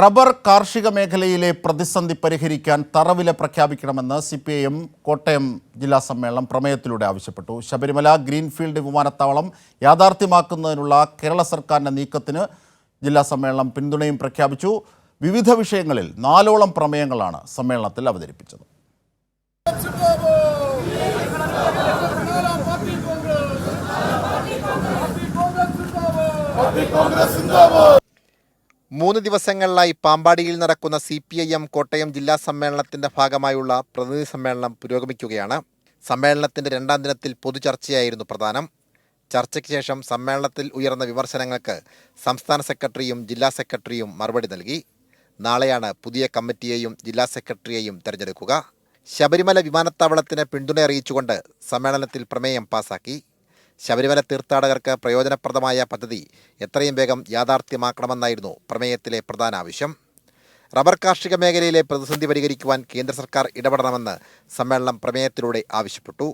Rubber കാർഷിക മേഖലയിലെ പ്രതിസന്ധി പരിഹരിക്കാൻ തറവില പ്രഖ്യാപിക്കണമെന്ന് CPIM കോട്ടയം ജില്ലാ സമ്മേളനം പ്രമേയത്തിലൂടെ ആവശ്യപ്പെട്ടു. ശബരിമല ഗ്രീൻഫീൽഡ് വിമാനത്താവളം യാഥാർത്ഥ്യമാക്കുന്നതിനുള്ള കേരള സർക്കാരിന്റെ നീക്കത്തിന് ജില്ലാ സമ്മേളനം പിന്തുണയും പ്രഖ്യാപിച്ചു. വിവിധ വിഷയങ്ങളിൽ 4ഓളം പ്രമേയങ്ങളാണ് സമ്മേളനത്തിൽ അവതരിപ്പിച്ചത്. മൂന്ന് ദിവസങ്ങളിലായി പാമ്പാടിയിൽ നടക്കുന്ന CPIM കോട്ടയം ജില്ലാ സമ്മേളനത്തിന്റെ ഭാഗമായുള്ള പ്രതിനിധി സമ്മേളനം പുരോഗമിക്കുകയാണ്. സമ്മേളനത്തിന്റെ രണ്ടാം ദിനത്തിൽ പൊതുചർച്ചയായിരുന്നു പ്രധാനം. ചർച്ചയ്ക്ക് ശേഷം സമ്മേളനത്തിൽ ഉയർന്ന വിമർശനങ്ങൾക്ക് സംസ്ഥാന സെക്രട്ടറിയും ജില്ലാ സെക്രട്ടറിയും മറുപടി നൽകി. നാളെയാണ് പുതിയ കമ്മിറ്റിയെയും ജില്ലാ സെക്രട്ടറിയെയും തെരഞ്ഞെടുക്കുക. ശബരിമല വിമാനത്താവളത്തിന് പിന്തുണ അറിയിച്ചുകൊണ്ട് സമ്മേളനത്തിൽ പ്രമേയം പാസാക്കി. ശബരിമല തീർത്ഥാടകർക്ക് പ്രയോജനപ്രദമായ പദ്ധതി എത്രയും വേഗം യാഥാർത്ഥ്യമാക്കണമെന്നായിരുന്നു പ്രമേയത്തിലെ പ്രധാന ആവശ്യം. റബ്ബർ കാർഷിക മേഖലയിലെ പ്രതിസന്ധി പരിഹരിക്കുവാൻ കേന്ദ്ര സർക്കാർ ഇടപെടണമെന്ന് സമ്മേളനം പ്രമേയത്തിലൂടെ ആവശ്യപ്പെട്ടു.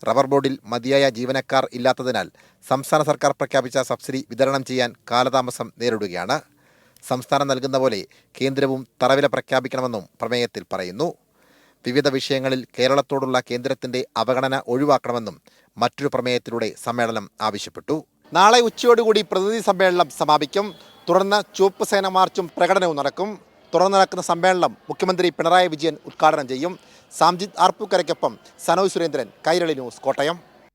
റബ്ബർ ബോർഡിൽ മതിയായ ജീവനക്കാർ ഇല്ലാത്തതിനാൽ സംസ്ഥാന സർക്കാർ പ്രഖ്യാപിച്ച സബ്സിഡി വിതരണം ചെയ്യാൻ കാലതാമസം നേരിടുകയാണ്. സംസ്ഥാനം നൽകുന്ന പോലെ കേന്ദ്രവും തറവില പ്രഖ്യാപിക്കണമെന്നും പ്രമേയത്തിൽ പറയുന്നു. വിവിധ വിഷയങ്ങളിൽ കേരളത്തോടുള്ള കേന്ദ്രത്തിന്റെ അവഗണന ഒഴിവാക്കണമെന്നും മറ്റൊരു പ്രമേയത്തിലൂടെ സമ്മേളനം ആവശ്യപ്പെട്ടു. നാളെ ഉച്ചയോടുകൂടി പ്രതിനിധി സമ്മേളനം സമാപിക്കും. തുടർന്ന് ചുവപ്പ് സേന മാർച്ചും പ്രകടനവും നടക്കും. തുടർന്ന് നടക്കുന്ന സമ്മേളനം മുഖ്യമന്ത്രി പിണറായി വിജയൻ ഉദ്ഘാടനം ചെയ്യും. സാംജിത് ആർപ്പൂക്കരയ്ക്കൊപ്പം സനോജ് സുരേന്ദ്രൻ, കൈരളി ന്യൂസ്, കോട്ടയം.